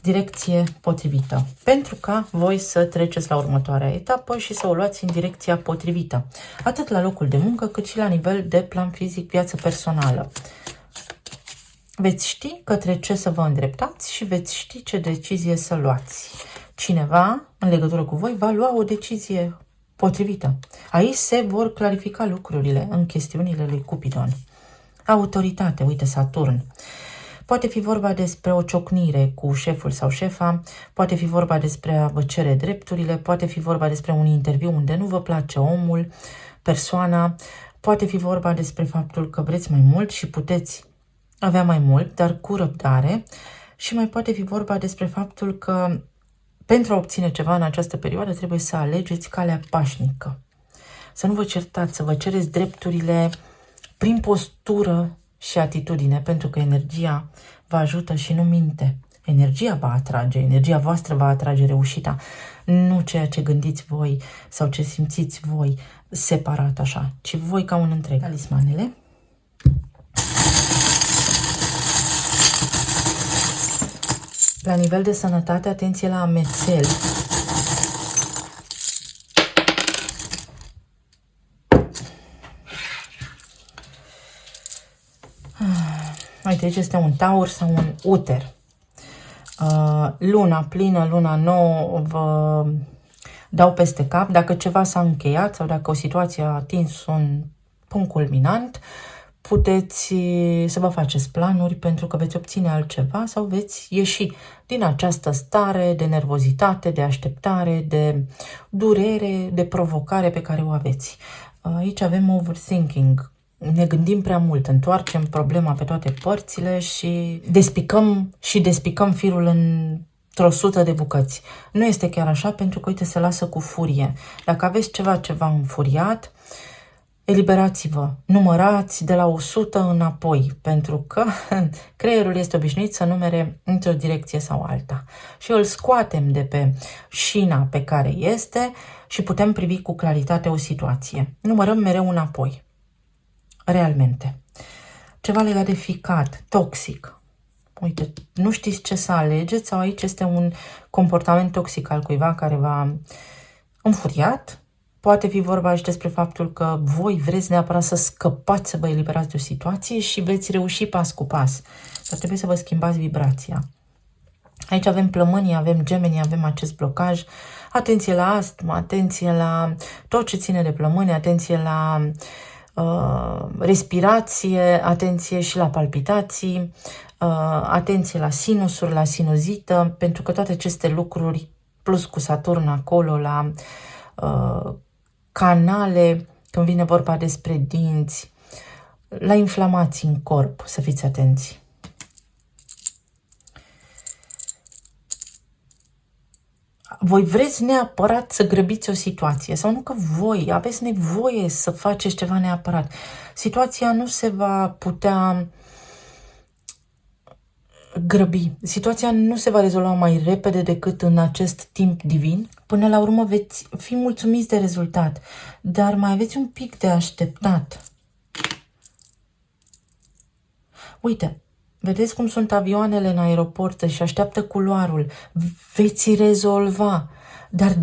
Direcție potrivită. Pentru ca voi să treceți la următoarea etapă și să o luați în direcția potrivită. Atât la locul de muncă, cât și la nivel de plan fizic, viață personală. Veți ști către ce să vă îndreptați și veți ști ce decizie să luați. Cineva, în legătură cu voi, va lua o decizie potrivită. Aici se vor clarifica lucrurile în chestiunile lui Cupidon. Autoritate, uite Saturn. Poate fi vorba despre o ciocnire cu șeful sau șefa, poate fi vorba despre a vă cere drepturile, poate fi vorba despre un interviu unde nu vă place omul, persoana, poate fi vorba despre faptul că vreți mai mult și puteți avea mai mult, dar cu răbdare, și mai poate fi vorba despre faptul că pentru a obține ceva în această perioadă trebuie să alegeți calea pașnică. Să nu vă certați, să vă cereți drepturile prin postură și atitudine, pentru că energia vă ajută și nu minte. Energia va atrage, energia voastră va atrage reușita, nu ceea ce gândiți voi sau ce simțiți voi separat așa, ci voi ca un întreg. Talismanele. La nivel de sănătate, atenție la amețel. Uite, aici este un taur sau un uter. Luna plină, luna nouă vă dau peste cap. Dacă ceva s-a încheiat sau dacă o situație a atins un punct culminant, puteți să vă faceți planuri pentru că veți obține altceva sau veți ieși din această stare de nervozitate, de așteptare, de durere, de provocare pe care o aveți. Aici avem overthinking. Ne gândim prea mult, întoarcem problema pe toate părțile și despicăm firul într-o sută de bucăți. Nu este chiar așa, pentru că, uite, se lasă cu furie. Dacă aveți ceva înfuriat, eliberați-vă, numărați de la 100 înapoi, pentru că creierul este obișnuit să numere într-o direcție sau alta. Și îl scoatem de pe șina pe care este și putem privi cu claritate o situație. Numărăm mereu înapoi. Realmente. Ceva legat de ficat, toxic. Uite, nu știți ce să alegeți sau aici este un comportament toxic al cuiva care v-a înfuriat. Poate fi vorba și despre faptul că voi vreți neapărat să scăpați, să vă eliberați de o situație și veți reuși pas cu pas. Dar trebuie să vă schimbați vibrația. Aici avem plămânii, avem gemenii, avem acest blocaj. Atenție la astmă, atenție la tot ce ține de plămâni, atenție la respirație, atenție și la palpitații, atenție la sinusuri, la sinuzită, pentru că toate aceste lucruri, plus cu Saturn acolo, la canale, când vine vorba despre dinți, la inflamații în corp, să fiți atenți. Voi vreți neapărat să grăbiți o situație sau nu că voi aveți nevoie să faceți ceva neapărat. Situația nu se va putea grăbi. Situația nu se va rezolva mai repede decât în acest timp divin. Până la urmă veți fi mulțumiți de rezultat, dar mai aveți un pic de așteptat. Uite, vedeți cum sunt avioanele în aeroport și așteaptă culoarul. Veți rezolva, dar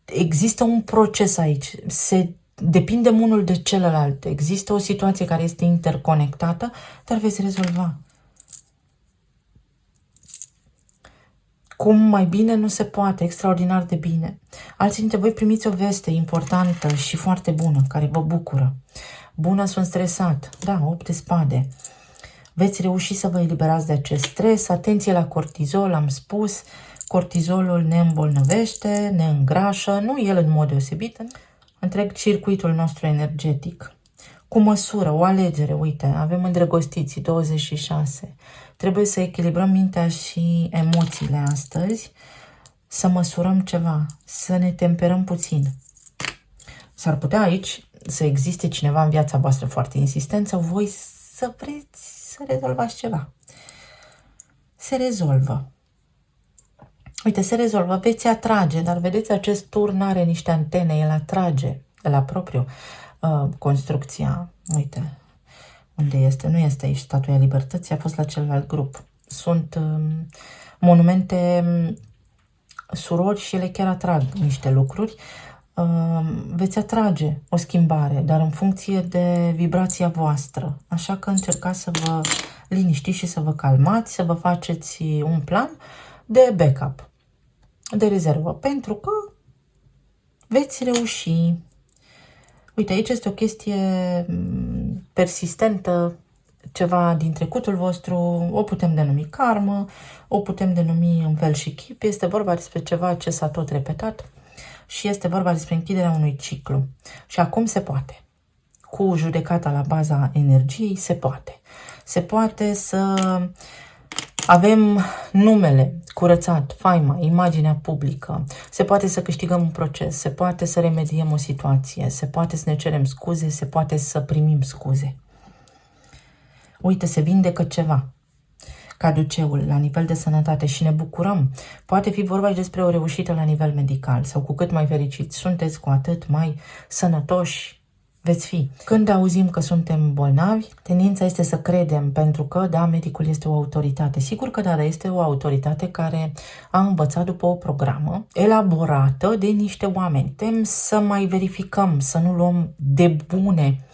există un proces aici. Depindem unul de celălalt. Există o situație care este interconectată, dar veți rezolva. Cum mai bine nu se poate, extraordinar de bine. Alții dintre voi primiți o veste importantă și foarte bună, care vă bucură. Bună, sunt stresat. Da, 8 de spade. Veți reuși să vă eliberați de acest stres. Atenție la cortizol, am spus. Cortizolul ne îmbolnăvește, ne îngrașă, nu el în mod deosebit, întreg circuitul nostru energetic. Cu măsură, o alegere, uite, avem îndrăgostiții, 26. Trebuie să echilibrăm mintea și emoțiile astăzi, să măsurăm ceva, să ne temperăm puțin. S-ar putea aici să existe cineva în viața voastră foarte insistent sau voi să vreți să rezolvați ceva. Se rezolvă. Uite, se rezolvă, veți atrage, dar vedeți, acest turn are niște antene, el atrage de la propriu construcția. Uite, unde este? Nu este aici Statuia Libertății, a fost la celălalt grup. Sunt monumente surori și ele chiar atrag niște lucruri. Veți atrage o schimbare, dar în funcție de vibrația voastră. Așa că încercați să vă liniștiți și să vă calmați, să vă faceți un plan de backup, de rezervă, pentru că veți reuși. Uite, aici este o chestie persistentă, ceva din trecutul vostru, o putem denumi karmă, o putem denumi în fel și chip. Este vorba despre ceva ce s-a tot repetat și este vorba despre închiderea unui ciclu. Și acum se poate. Cu judecata la baza energiei se poate. Se poate să avem numele curățat, faima, imaginea publică, se poate să câștigăm un proces, se poate să remediem o situație, se poate să ne cerem scuze, se poate să primim scuze. Uite, se vindecă ceva, caduceul, la nivel de sănătate și ne bucurăm. Poate fi vorba și despre o reușită la nivel medical sau cu cât mai fericiți sunteți, cu atât mai sănătoși veți fi. Când auzim că suntem bolnavi, tendința este să credem, pentru că, da, medicul este o autoritate. Sigur că da, dar este o autoritate care a învățat după o programă elaborată de niște oameni. Tem să mai verificăm, să nu luăm de bune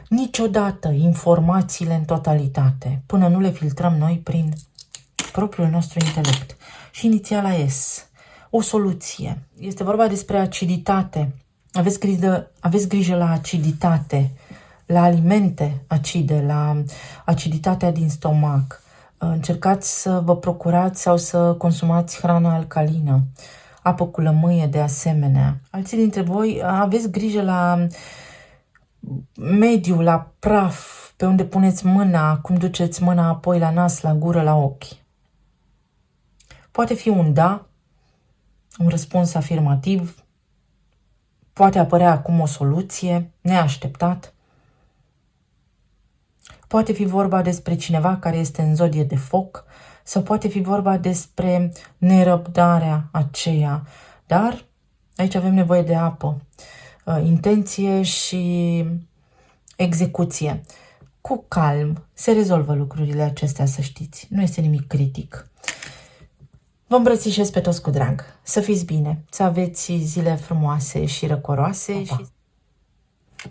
niciodată informațiile în totalitate, până nu le filtrăm noi prin propriul nostru intelect. Și inițiala S, o soluție. Este vorba despre aciditate. Aveți grijă la aciditate, la alimente acide, la aciditatea din stomac. Încercați să vă procurați sau să consumați hrană alcalină, apă cu lămâie de asemenea. Alții dintre voi aveți grijă la mediu, la praf, pe unde puneți mâna, cum duceți mâna apoi la nas, la gură, la ochi. Poate fi un da, un răspuns afirmativ. Poate apărea acum o soluție, neașteptat. Poate fi vorba despre cineva care este în zodie de foc sau poate fi vorba despre nerăbdarea aceea. Dar aici avem nevoie de apă, intenție și execuție. Cu calm se rezolvă lucrurile acestea, să știți. Nu este nimic critic. Vă îmbrățișez pe toți cu drag. Să fiți bine, să aveți zile frumoase și răcoroase. Pa, pa. Și